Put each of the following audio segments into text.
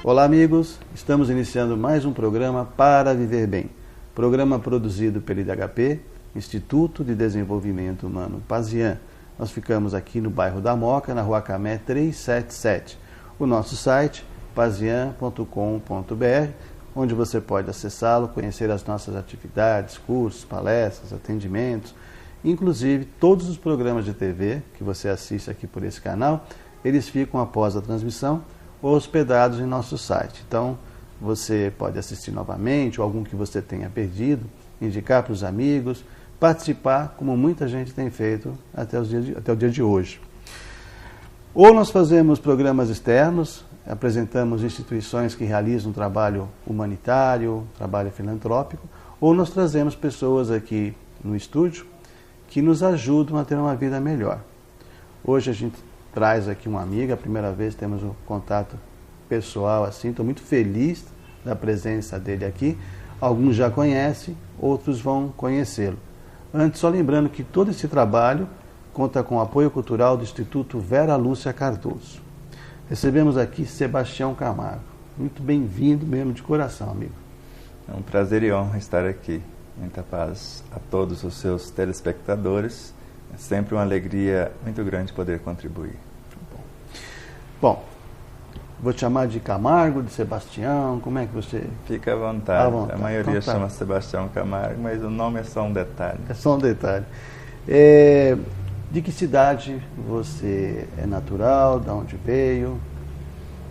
Olá, amigos. Estamos iniciando mais um programa Para Viver Bem. Programa produzido pelo IDHP, Instituto de Desenvolvimento Humano Pazian. Nós ficamos aqui no bairro da Moca, na Rua Camé 377. O nosso site, pazian.com.br, onde você pode acessá-lo, conhecer as nossas atividades, cursos, palestras, atendimentos. Inclusive, todos os programas de TV que você assiste aqui por esse canal, eles ficam após a transmissão hospedados em nosso site. Então, você pode assistir novamente, ou algum que você tenha perdido, indicar para os amigos, participar, como muita gente tem feito até o dia de hoje. Ou nós fazemos programas externos, apresentamos instituições que realizam trabalho humanitário, trabalho filantrópico, ou nós trazemos pessoas aqui no estúdio que nos ajudam a ter uma vida melhor. Hoje a gente traz aqui uma amiga, a primeira vez temos um contato pessoal assim, estou muito feliz da presença dele aqui. Alguns já conhecem, outros vão conhecê-lo. Antes, só lembrando que todo esse trabalho conta com o apoio cultural do Instituto Vera Lúcia Cardoso. Recebemos aqui Sebastião Camargo. Muito bem-vindo mesmo de coração, amigo. É um prazer e honra estar aqui. Muita paz a todos os seus telespectadores. É sempre uma alegria muito grande poder contribuir. Bom, vou te chamar de Camargo, de Sebastião, como é que você... Fica à vontade. A maioria então, chama Sebastião Camargo, mas o nome é só um detalhe. É só um detalhe. De que cidade você é natural? De onde veio?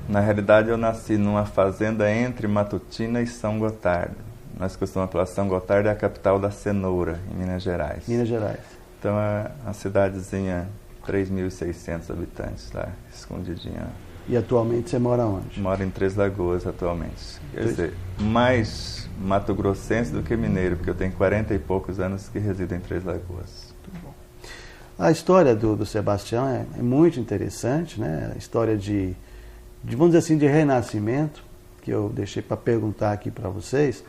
Na realidade, eu nasci numa fazenda entre Matutina e São Gotardo. Nós costumamos falar São Gotardo é a capital da cenoura, em Minas Gerais. Minas Gerais. Então é uma cidadezinha, 3.600 habitantes lá, escondidinha. E atualmente você mora onde? Moro em Três Lagoas atualmente. Quer dizer, mais mato-grossense do que mineiro, porque eu tenho 40 e poucos anos que resido em Três Lagoas. Muito bom. A história do Sebastião é muito interessante, né? A história de, vamos dizer assim, de renascimento, que eu deixei para perguntar aqui para vocês,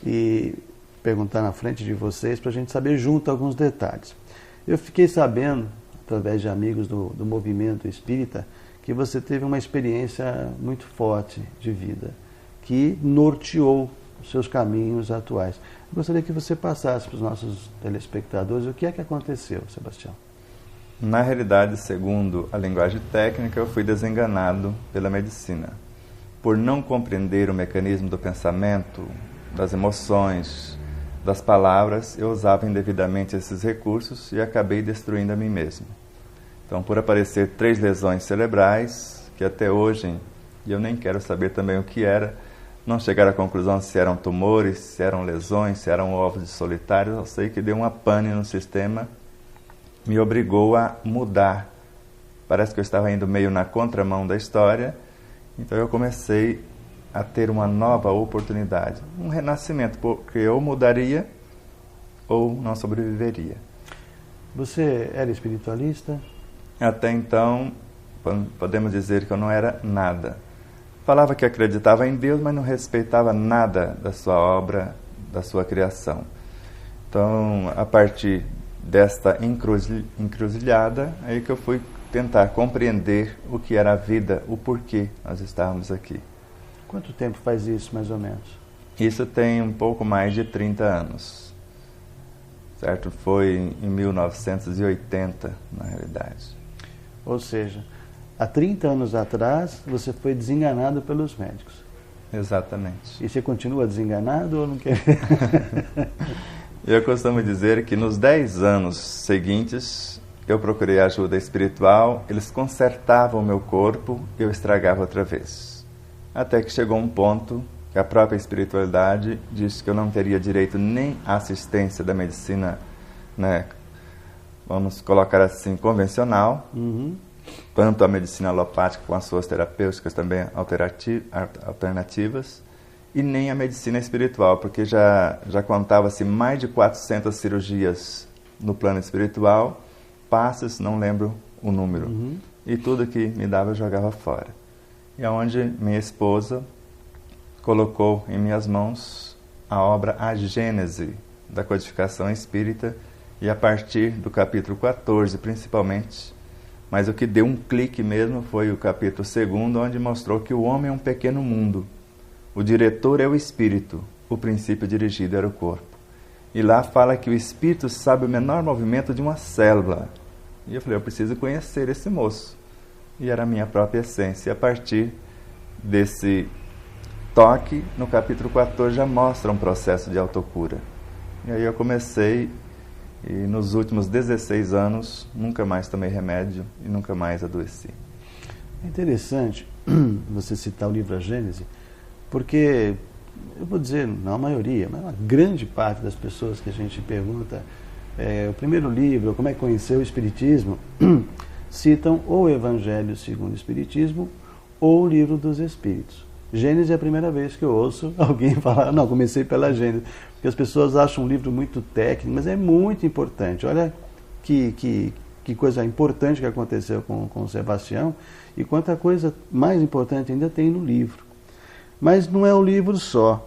e perguntar na frente de vocês para a gente saber junto alguns detalhes. Eu fiquei sabendo, através de amigos do movimento espírita, que você teve uma experiência muito forte de vida, que norteou os seus caminhos atuais. Eu gostaria que você passasse para os nossos telespectadores o que é que aconteceu, Sebastião. Na realidade, segundo a linguagem técnica, eu fui desenganado pela medicina. Por não compreender o mecanismo do pensamento, das emoções, das palavras, eu usava indevidamente esses recursos e acabei destruindo a mim mesmo. Então, por aparecer 3 lesões cerebrais, que até hoje, e eu nem quero saber também o que era, não chegaram à conclusão se eram tumores, se eram lesões, se eram ovos de solitários, eu sei que deu uma pane no sistema, me obrigou a mudar. Parece que eu estava indo meio na contramão da história, então eu comecei a ter uma nova oportunidade, um renascimento, porque eu mudaria ou não sobreviveria. Você era espiritualista? Até então, podemos dizer que eu não era nada. Falava que acreditava em Deus, mas não respeitava nada da sua obra, da sua criação. Então, a partir desta encruzilhada, aí que eu fui tentar compreender o que era a vida, o porquê nós estávamos aqui. Quanto tempo faz isso, mais ou menos? Isso tem um pouco mais de 30 anos. Certo? Foi em 1980, na realidade. Ou seja, há 30 anos atrás, você foi desenganado pelos médicos. Exatamente. E você continua desenganado ou não quer? Eu costumo dizer que nos 10 anos seguintes, eu procurei ajuda espiritual, eles consertavam o meu corpo e eu estragava outra vez. Até que chegou um ponto que a própria espiritualidade disse que eu não teria direito nem à assistência da medicina, né, vamos colocar assim, convencional, tanto a medicina alopática com as suas terapêuticas também alternativas, e nem a medicina espiritual, porque já contava-se mais de 400 cirurgias no plano espiritual, passes, não lembro o número, e tudo que me dava eu jogava fora. E aonde minha esposa colocou em minhas mãos a obra A Gênese da Codificação Espírita, e a partir do capítulo 14, principalmente, Mas o que deu um clique mesmo foi o capítulo 2º, onde mostrou que o homem é um pequeno mundo. O diretor é o espírito, o princípio dirigido era o corpo. E lá fala que o espírito sabe o menor movimento de uma célula. E eu falei, eu preciso conhecer esse moço. E era a minha própria essência. E a partir desse toque, no capítulo 14 já mostra um processo de autocura. E aí eu comecei, e nos últimos 16 anos, nunca mais tomei remédio e nunca mais adoeci. É interessante você citar o livro A Gênese, porque, eu vou dizer, não a maioria, mas uma grande parte das pessoas que a gente pergunta, o primeiro livro, como é que conheceu o Espiritismo, citam ou o Evangelho segundo o Espiritismo ou o Livro dos Espíritos. Gênesis é a primeira vez que eu ouço alguém falar, não, comecei pela Gênesis, porque as pessoas acham um livro muito técnico, mas é muito importante. Olha que coisa importante que aconteceu com o Sebastião e quanta coisa mais importante ainda tem no livro. Mas não é um livro só.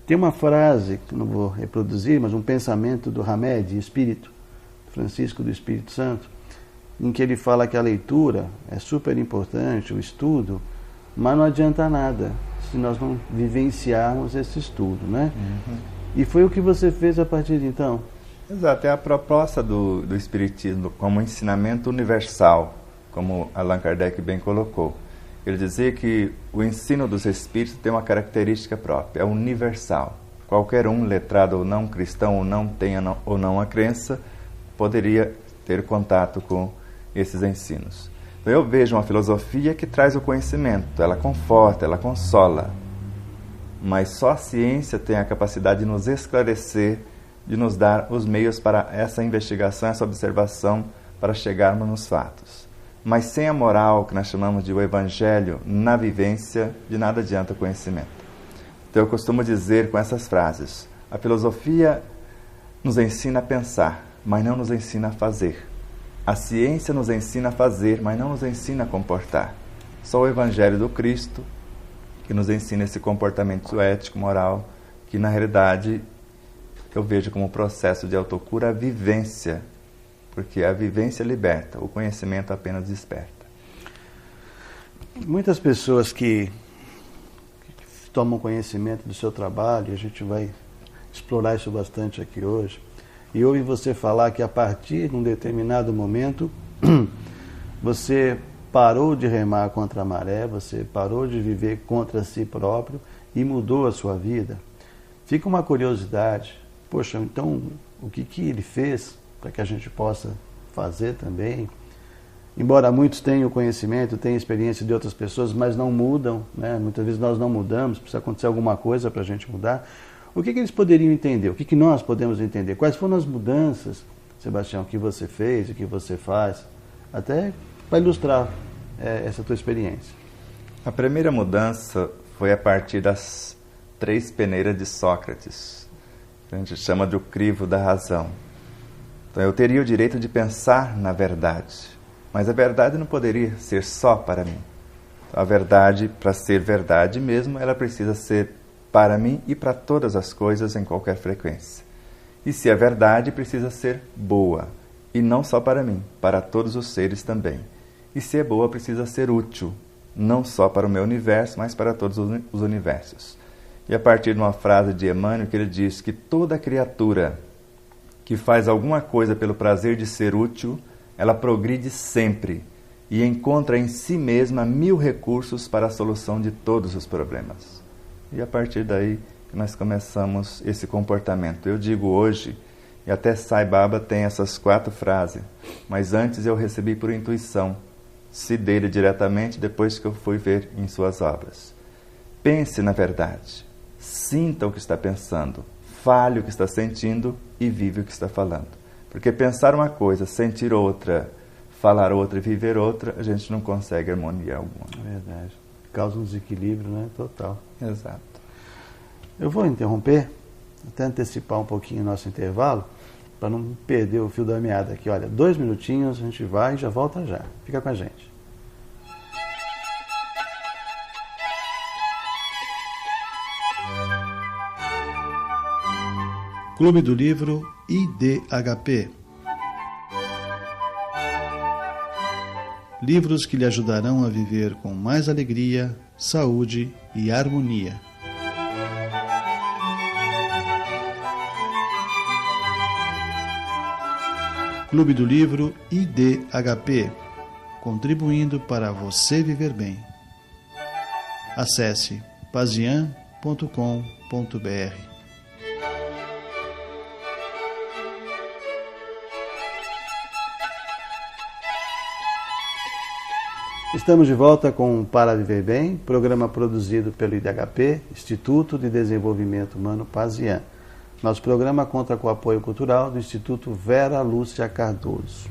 Tem uma frase, que não vou reproduzir, mas um pensamento do Hamed, Espírito, Francisco do Espírito Santo, em que ele fala que a leitura é super importante, o estudo, mas não adianta nada se nós não vivenciarmos esse estudo, né? Uhum. E foi o que você fez a partir de então? Exato, é a proposta do Espiritismo como ensinamento universal, como Allan Kardec bem colocou. Ele dizia que o ensino dos Espíritos tem uma característica própria, é universal. Qualquer um, letrado ou não, cristão ou não, tenha ou não a crença, poderia ter contato com esses ensinos. Então eu vejo uma filosofia que traz o conhecimento, ela conforta, ela consola. Mas só a ciência tem a capacidade de nos esclarecer, de nos dar os meios para essa investigação, essa observação, para chegarmos nos fatos. Mas sem a moral, que nós chamamos de o Evangelho, na vivência, de nada adianta o conhecimento. Então eu costumo dizer com essas frases, a filosofia nos ensina a pensar, mas não nos ensina a fazer. A ciência nos ensina a fazer, mas não nos ensina a comportar. Só o Evangelho do Cristo que nos ensina esse comportamento ético, moral, que na realidade eu vejo como processo de autocura a vivência, porque a vivência liberta, o conhecimento apenas desperta. Muitas pessoas que tomam conhecimento do seu trabalho, e a gente vai explorar isso bastante aqui hoje, e ouvem você falar que a partir de um determinado momento você parou de remar contra a maré, você parou de viver contra si próprio e mudou a sua vida. Fica uma curiosidade, poxa, então o que ele fez para que a gente possa fazer também? Embora muitos tenham conhecimento, tenham experiência de outras pessoas, mas não mudam, né? Muitas vezes nós não mudamos, precisa acontecer alguma coisa para a gente mudar. O que eles poderiam entender? O que nós podemos entender? Quais foram as mudanças, Sebastião, que você fez e que você faz? Até para ilustrar essa tua experiência. A primeira mudança foi a partir das 3 peneiras de Sócrates. A gente chama de o crivo da razão. Então eu teria o direito de pensar na verdade, mas a verdade não poderia ser só para mim. A verdade, para ser verdade mesmo, ela precisa ser para mim e para todas as coisas em qualquer frequência. E se é verdade, precisa ser boa, e não só para mim, para todos os seres também. E se é boa, precisa ser útil, não só para o meu universo, mas para todos os universos. E a partir de uma frase de Emmanuel, que ele diz que toda criatura que faz alguma coisa pelo prazer de ser útil, ela progride sempre e encontra em si mesma 1000 recursos para a solução de todos os problemas. E a partir daí que nós começamos esse comportamento. Eu digo hoje, e até Sai Baba tem essas 4 frases, mas antes eu recebi por intuição, se dele diretamente depois que eu fui ver em suas obras. Pense na verdade, sinta o que está pensando, fale o que está sentindo e vive o que está falando. Porque pensar uma coisa, sentir outra, falar outra e viver outra, a gente não consegue harmonia alguma. É verdade. Causa um desequilíbrio, né? Total. Exato. Eu vou interromper, até antecipar um pouquinho o nosso intervalo, para não perder o fio da meada aqui. Olha, 2 minutinhos, a gente vai e já volta já. Fica com a gente. Clube do Livro IDHP. livros que lhe ajudarão a viver com mais alegria, saúde e harmonia. Clube do Livro IDHP, contribuindo para você viver bem. Acesse pazian.com.br. Estamos de volta com Para Viver Bem, programa produzido pelo IDHP, Instituto de Desenvolvimento Humano Pazian. Nosso programa conta com o apoio cultural do Instituto Vera Lúcia Cardoso.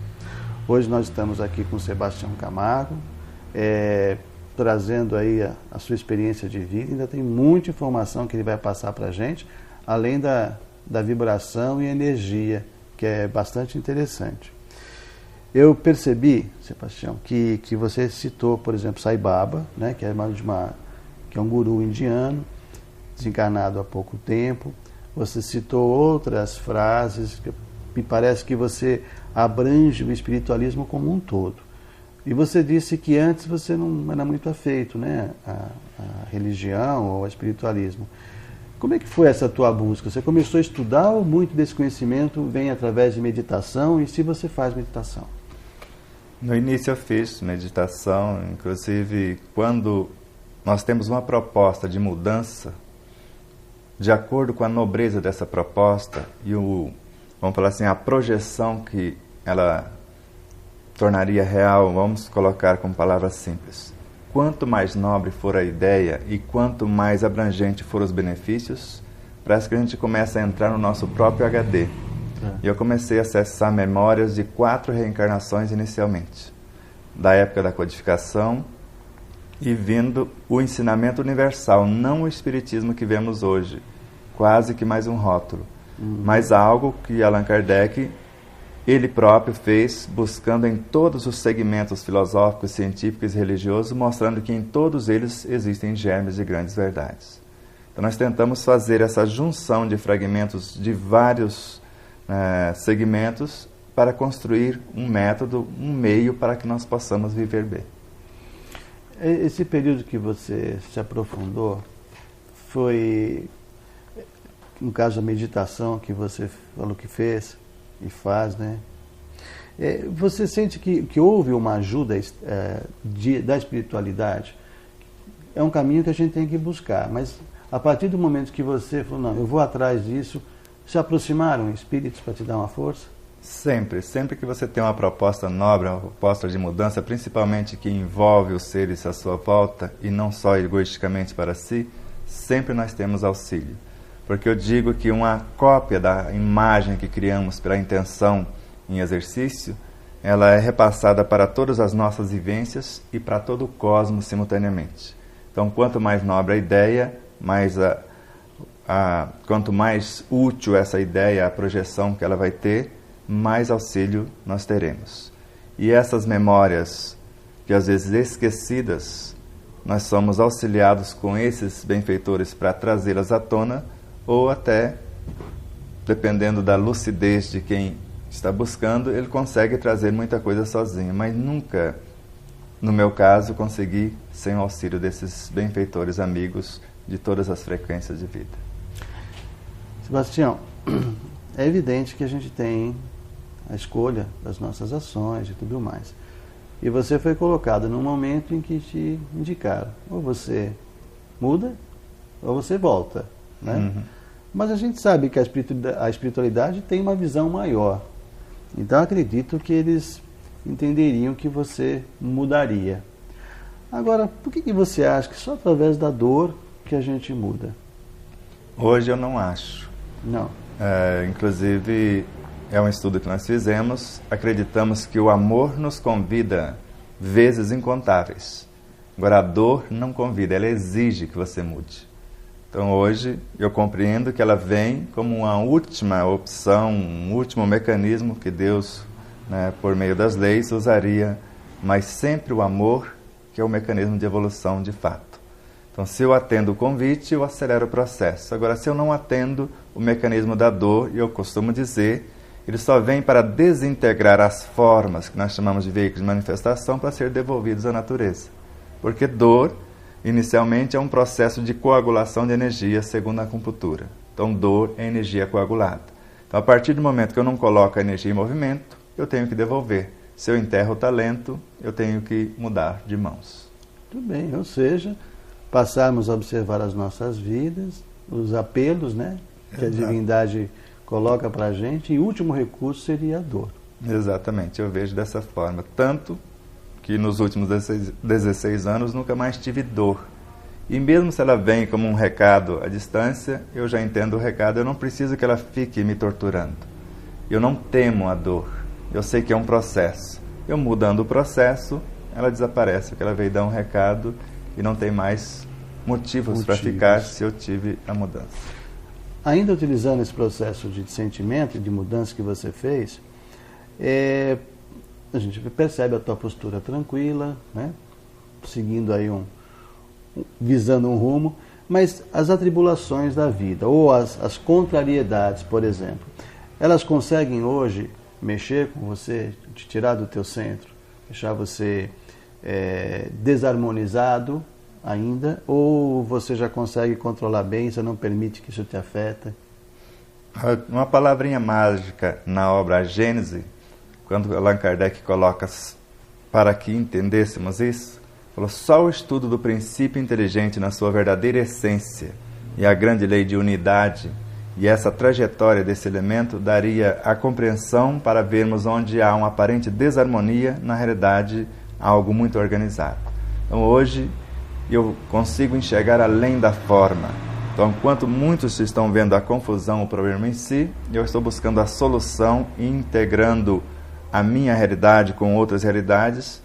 Hoje nós estamos aqui com o Sebastião Camargo, trazendo aí a sua experiência de vida. Ainda tem muita informação que ele vai passar para a gente, além da vibração e energia, que é bastante interessante. Eu percebi, Sebastião, que você citou, por exemplo, Sai Baba, né, que é um guru indiano, desencarnado há pouco tempo. Você citou outras frases, que me parece que você abrange o espiritualismo como um todo. E você disse que antes você não era muito afeito, né, à religião ou ao espiritualismo. Como é que foi essa tua busca? Você começou a estudar ou muito desse conhecimento vem através de meditação? E se você faz meditação? No início eu fiz meditação, inclusive quando nós temos uma proposta de mudança, de acordo com a nobreza dessa proposta e vamos falar assim, a projeção que ela tornaria real, vamos colocar com palavras simples. Quanto mais nobre for a ideia e quanto mais abrangente for os benefícios, parece que a gente começa a entrar no nosso próprio HD. E eu comecei a acessar memórias de 4 reencarnações inicialmente, da época da codificação, e vindo o ensinamento universal, não o espiritismo que vemos hoje, quase que mais um rótulo, mas algo que Allan Kardec, ele próprio fez, buscando em todos os segmentos filosóficos, científicos e religiosos, mostrando que em todos eles existem germes de grandes verdades. Então nós tentamos fazer essa junção de fragmentos de vários segmentos para construir um método, um meio para que nós possamos viver bem. Esse período que você se aprofundou foi, no caso da meditação que você falou que fez e faz, né? Você sente que houve uma ajuda da espiritualidade? É um caminho que a gente tem que buscar, mas a partir do momento que você falou, não, eu vou atrás disso, se aproximaram espíritos para te dar uma força? Sempre que você tem uma proposta nobre, uma proposta de mudança, principalmente que envolve os seres à sua volta e não só egoisticamente para si, sempre nós temos auxílio. Porque eu digo que uma cópia da imagem que criamos pela intenção em exercício, ela é repassada para todas as nossas vivências e para todo o cosmos simultaneamente. Então, quanto mais nobre a ideia, mais quanto mais útil essa ideia, a projeção que ela vai ter, mais auxílio nós teremos. E essas memórias, que às vezes esquecidas, nós somos auxiliados com esses benfeitores para trazê-las à tona, ou até, dependendo da lucidez de quem está buscando, ele consegue trazer muita coisa sozinho, mas nunca, no meu caso, consegui sem o auxílio desses benfeitores amigos de todas as frequências de vida. Sebastião, é evidente que a gente tem a escolha das nossas ações e tudo mais. E você foi colocado num momento em que te indicaram, ou você muda, ou você volta, né? Uhum. Mas a gente sabe que a espiritualidade tem uma visão maior. Então acredito que eles entenderiam que você mudaria. Agora, por que você acha que só através da dor que a gente muda? Hoje eu não acho. Não. Inclusive, é um estudo que nós fizemos, acreditamos que o amor nos convida vezes incontáveis. Agora, a dor não convida, ela exige que você mude. Então, hoje, eu compreendo que ela vem como uma última opção, um último mecanismo que Deus, por meio das leis, usaria, mas sempre o amor, que é o mecanismo de evolução de fato. Então, se eu atendo o convite, eu acelero o processo. Agora, se eu não atendo o mecanismo da dor, eu costumo dizer Ele só vem para desintegrar as formas que nós chamamos de veículos de manifestação para ser devolvidos à natureza. Porque dor, inicialmente, é um processo de coagulação de energia, segundo a acupuntura. Então, dor é energia coagulada. Então, a partir do momento que eu não coloco a energia em movimento, eu tenho que devolver. Se eu enterro o talento, eu tenho que mudar de mãos. Tudo bem, ou seja, passarmos a observar as nossas vidas, os apelos, né, que a divindade coloca para a gente, e o último recurso seria a dor. Exatamente, eu vejo dessa forma. Tanto que nos últimos 16 anos nunca mais tive dor. E mesmo se ela vem como um recado à distância, eu já entendo o recado, eu não preciso que ela fique me torturando. Eu não temo a dor, eu sei que é um processo. Eu mudando o processo, ela desaparece, porque ela veio dar um recado e não tem mais motivos para ficar se eu tive a mudança. Ainda utilizando esse processo de sentimento e de mudança que você fez, a gente percebe a tua postura tranquila, né? Seguindo aí visando um rumo, mas as atribulações da vida, ou as contrariedades, por exemplo, elas conseguem hoje mexer com você, te tirar do teu centro, deixar você desarmonizado ainda, ou você já consegue controlar bem, você não permite que isso te afeta? Uma palavrinha mágica na obra Gênese, quando Allan Kardec coloca para que entendêssemos isso, falou: só o estudo do princípio inteligente na sua verdadeira essência e a grande lei de unidade e essa trajetória desse elemento daria a compreensão para vermos onde há uma aparente desarmonia, na realidade algo muito organizado. Então hoje eu consigo enxergar além da forma. Então, enquanto muitos estão vendo a confusão, o problema em si, eu estou buscando a solução e integrando a minha realidade com outras realidades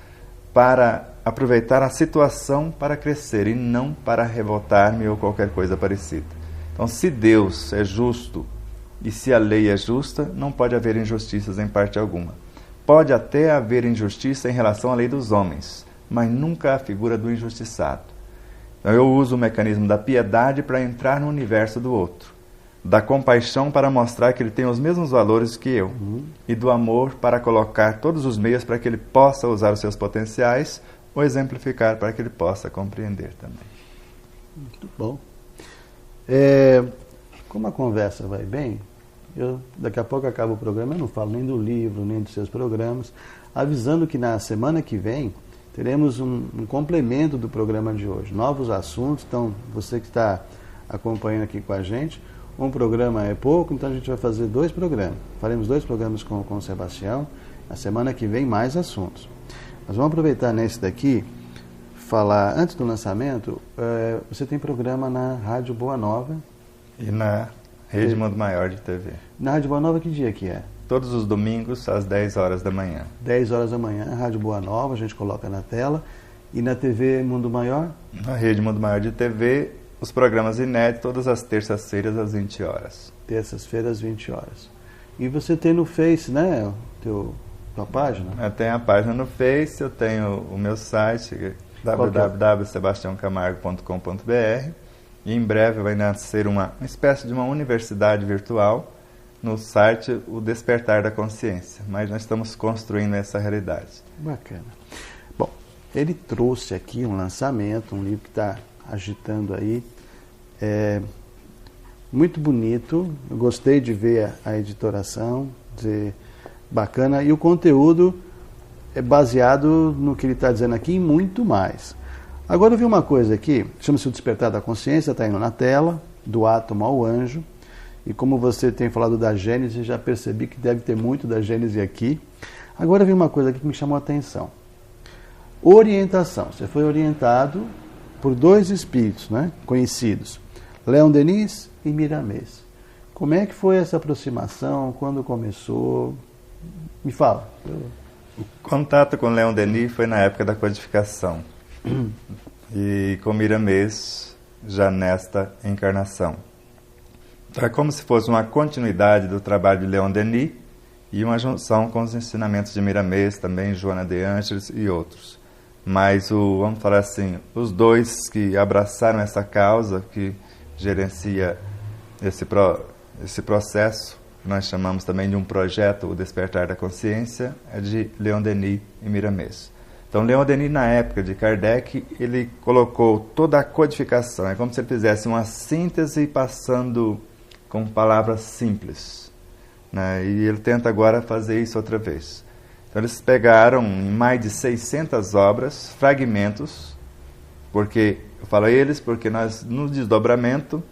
para aproveitar a situação para crescer e não para revoltar-me ou qualquer coisa parecida. Então, se Deus é justo e se a lei é justa, não pode haver injustiças em parte alguma. Pode até haver injustiça em relação à lei dos homens, mas nunca a figura do injustiçado. Então, eu uso o mecanismo da piedade para entrar no universo do outro, da compaixão para mostrar que ele tem os mesmos valores que eu, e do amor para colocar todos os meios para que ele possa usar os seus potenciais ou exemplificar para que ele possa compreender também. Muito bom. Como a conversa vai bem, daqui a pouco acaba o programa, eu não falo nem do livro, nem dos seus programas, avisando que na semana que vem teremos um complemento do programa de hoje, novos assuntos. Então, você que está acompanhando aqui com a gente, um programa é pouco, então a gente vai fazer 2 programas. Faremos 2 programas com o Sebastião, na semana que vem mais assuntos. Nós vamos aproveitar nesse daqui, falar, antes do lançamento, você tem programa na Rádio Boa Nova. E na Rede Mundo Maior de TV. Na Rádio Boa Nova, que dia que é? Todos os domingos, às 10 horas da manhã. 10 horas da manhã, Rádio Boa Nova, a gente coloca na tela. E na TV Mundo Maior? Na Rede Mundo Maior de TV, os programas inéditos, todas as terças-feiras, às 20 horas. Terças-feiras, 20 horas. E você tem no Face, né, tua página? Eu tenho a página no Face, eu tenho o meu site, www.sebastiaocamargo.com.br, e em breve vai nascer uma espécie de uma universidade virtual no site O Despertar da Consciência, mas nós estamos construindo essa realidade. Bacana. Bom, ele trouxe aqui um lançamento, um livro que está agitando aí, muito bonito, eu gostei de ver a editoração, bacana, e o conteúdo é baseado no que ele está dizendo aqui e muito mais. Agora eu vi uma coisa aqui, chama-se O Despertar da Consciência, está indo na tela, do átomo ao anjo. E como você tem falado da Gênese, já percebi que deve ter muito da Gênese aqui. Agora vi uma coisa aqui que me chamou a atenção. Orientação. Você foi orientado por 2 espíritos, né, conhecidos, Leon Denis e Miramês. Como é que foi essa aproximação? Quando começou? Me fala. O contato com Leon Denis foi na época da codificação. E com Miramês já nesta encarnação. É como se fosse uma continuidade do trabalho de Leon Denis e uma junção com os ensinamentos de Miramês, também Joana de Ângeles e outros. Mas, vamos falar assim, os 2 que abraçaram essa causa, que gerencia esse processo, nós chamamos também de um projeto, o Despertar da Consciência, é de Leon Denis e Miramês. Então, Leon Denis, na época de Kardec, ele colocou toda a codificação, é como se ele fizesse uma síntese passando com palavras simples, né? E ele tenta agora fazer isso outra vez. Então, eles pegaram em mais de 600 obras, fragmentos, porque, eu falo eles, porque nós, no desdobramento,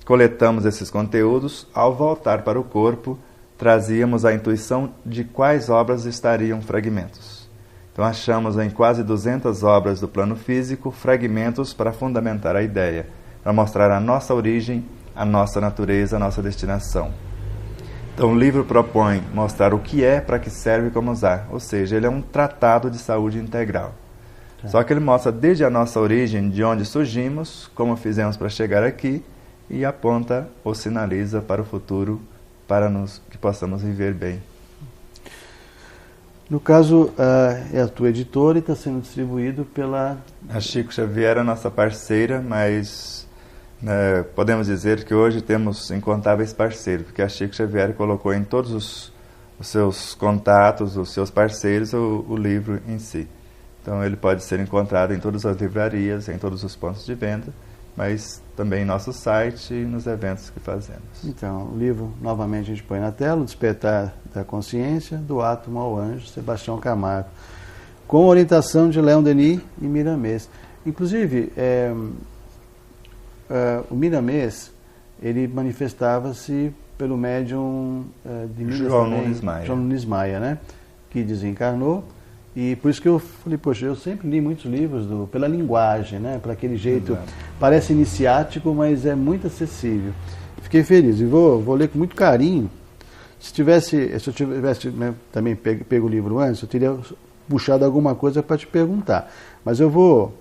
coletamos esses conteúdos, ao voltar para o corpo, trazíamos a intuição de quais obras estariam fragmentos. Então achamos em quase 200 obras do plano físico fragmentos para fundamentar a ideia, para mostrar a nossa origem, a nossa natureza, a nossa destinação. Então o livro propõe mostrar o que é, para que serve e como usar, ou seja, ele é um tratado de saúde integral. Só que ele mostra desde a nossa origem, de onde surgimos, como fizemos para chegar aqui, e aponta ou sinaliza para o futuro, para que possamos viver bem. No caso, é a tua editora e está sendo distribuído pela... A Chico Xavier é a nossa parceira, mas podemos dizer que hoje temos incontáveis parceiros, porque a Chico Xavier colocou em todos os seus contatos, os seus parceiros, o livro em si. Então ele pode ser encontrado em todas as livrarias, em todos os pontos de venda, mas também em nosso site e nos eventos que fazemos. Então, o livro, novamente, a gente põe na tela, O Despertar da Consciência, do Átomo ao Anjo, Sebastião Camargo, com orientação de Leon Denis e Miramês. Inclusive, o Miramês, ele manifestava-se pelo médium de Minas João também, Nunes Maia. João Nunes Maia, né? Que desencarnou. E por isso que eu falei, poxa, eu sempre li muitos livros pela linguagem, né? Por aquele jeito, parece iniciático, mas é muito acessível. Fiquei feliz e vou ler com muito carinho. Se eu tivesse também pego o livro antes, eu teria puxado alguma coisa para te perguntar. Mas eu vou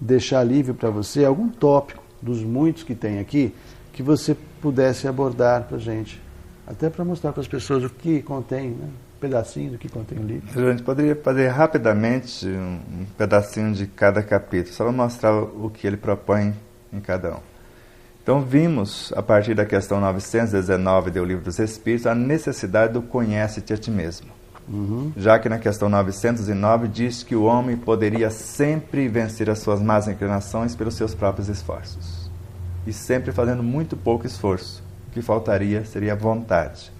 deixar livre para você algum tópico dos muitos que tem aqui, que você pudesse abordar para a gente. Até para mostrar para as pessoas o que contém, né? Pedacinho do que contém o livro. A gente poderia fazer rapidamente um pedacinho de cada capítulo, só para mostrar o que ele propõe em cada um. Então vimos, a partir da questão 919 do Livro dos Espíritos, a necessidade do conhece-te a ti mesmo. Já que na questão 909 diz que o homem poderia sempre vencer as suas más inclinações pelos seus próprios esforços. E sempre fazendo muito pouco esforço. O que faltaria seria a vontade.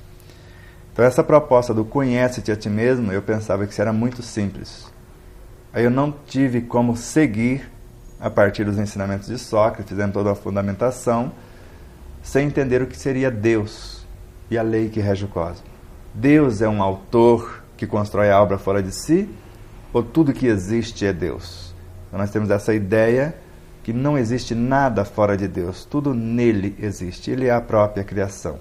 Então essa proposta do conhece-te a ti mesmo, eu pensava que isso era muito simples. Aí eu não tive como seguir, a partir dos ensinamentos de Sócrates, fizendo toda a fundamentação, sem entender o que seria Deus e a lei que rege o cosmos. Deus é um autor que constrói a obra fora de si, ou tudo que existe é Deus? Então nós temos essa ideia que não existe nada fora de Deus, tudo nele existe, ele é a própria criação.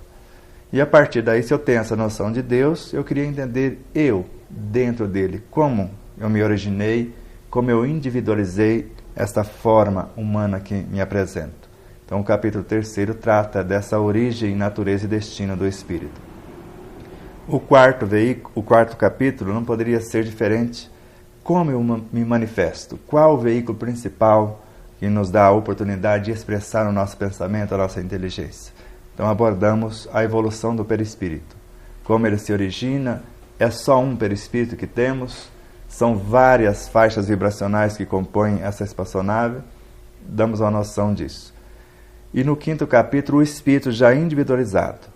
E a partir daí, se eu tenho essa noção de Deus, eu queria entender eu, dentro dele, como eu me originei, como eu individualizei esta forma humana que me apresento. Então o capítulo 3º trata dessa origem, natureza e destino do Espírito. O quarto capítulo não poderia ser diferente. Como eu me manifesto? Qual o veículo principal que nos dá a oportunidade de expressar o nosso pensamento, a nossa inteligência? Então abordamos a evolução do perispírito. Como ele se origina, é só um perispírito que temos, são várias faixas vibracionais que compõem essa espaçonave, damos uma noção disso. E no 5º capítulo, o espírito já individualizado,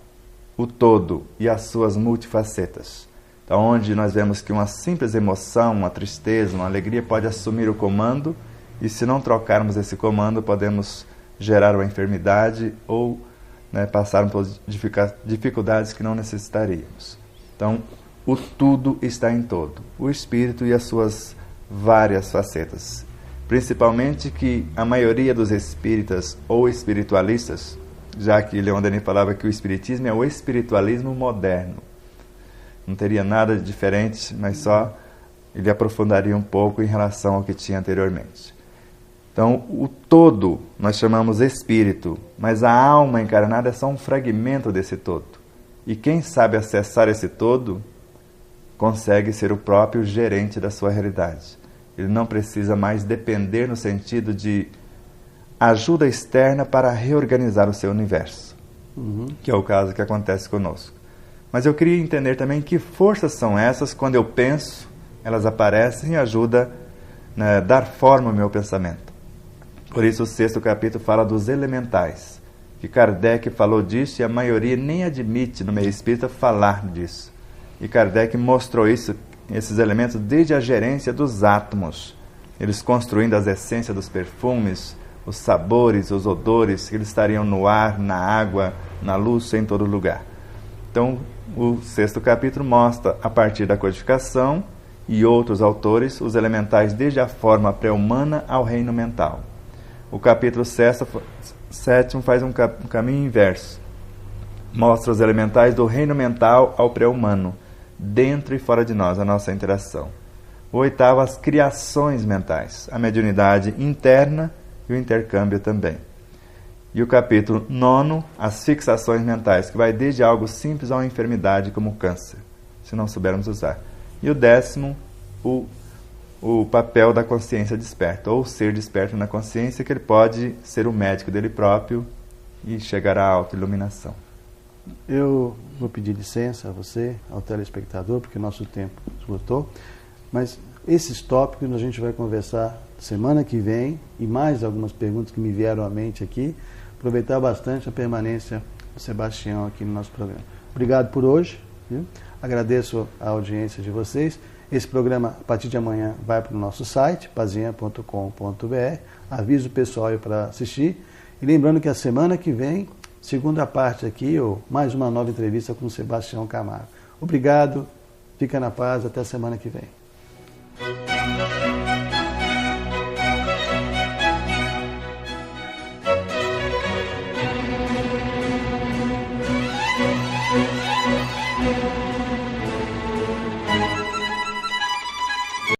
o todo e as suas multifacetas. Então, onde nós vemos que uma simples emoção, uma tristeza, uma alegria pode assumir o comando, e se não trocarmos esse comando, podemos gerar uma enfermidade ou passarmos por dificuldades que não necessitaríamos. Então, o tudo está em todo, o espírito e as suas várias facetas. Principalmente que a maioria dos espíritas ou espiritualistas, já que Leon Denis falava que o espiritismo é o espiritualismo moderno. Não teria nada de diferente, mas só ele aprofundaria um pouco em relação ao que tinha anteriormente. Então, o todo nós chamamos espírito, mas a alma encarnada é só um fragmento desse todo. E quem sabe acessar esse todo, consegue ser o próprio gerente da sua realidade. Ele não precisa mais depender no sentido de ajuda externa para reorganizar o seu universo, que é o caso que acontece conosco. Mas eu queria entender também que forças são essas, quando eu penso, elas aparecem e ajudam a dar forma ao meu pensamento. Por isso o 6º capítulo fala dos elementais, que Kardec falou disso e a maioria nem admite no meio espírita falar disso. E Kardec mostrou isso, esses elementos, desde a gerência dos átomos, eles construindo as essências dos perfumes, os sabores, os odores, que eles estariam no ar, na água, na luz, em todo lugar. Então, o 6º capítulo mostra, a partir da codificação e outros autores, os elementais desde a forma pré-humana ao reino mental. O capítulo 7º faz um caminho inverso. Mostra os elementais do reino mental ao pré-humano, dentro e fora de nós, a nossa interação. O 8º, as criações mentais, a mediunidade interna e o intercâmbio também. E o capítulo 9, as fixações mentais, que vai desde algo simples a uma enfermidade como o câncer, se não soubermos usar. E o 10º, o papel da consciência desperta, ou ser desperto na consciência, que ele pode ser o médico dele próprio e chegar à autoiluminação. Eu vou pedir licença a você, ao telespectador, porque o nosso tempo esgotou, mas esses tópicos a gente vai conversar semana que vem, e mais algumas perguntas que me vieram à mente aqui, aproveitar bastante a permanência do Sebastião aqui no nosso programa. Obrigado por hoje, viu? Agradeço a audiência de vocês. Esse programa, a partir de amanhã, vai para o nosso site, pazinha.com.br. Aviso o pessoal aí para assistir. E lembrando que a semana que vem, segunda parte aqui, ou mais uma nova entrevista com o Sebastião Camargo. Obrigado, fica na paz, até a semana que vem.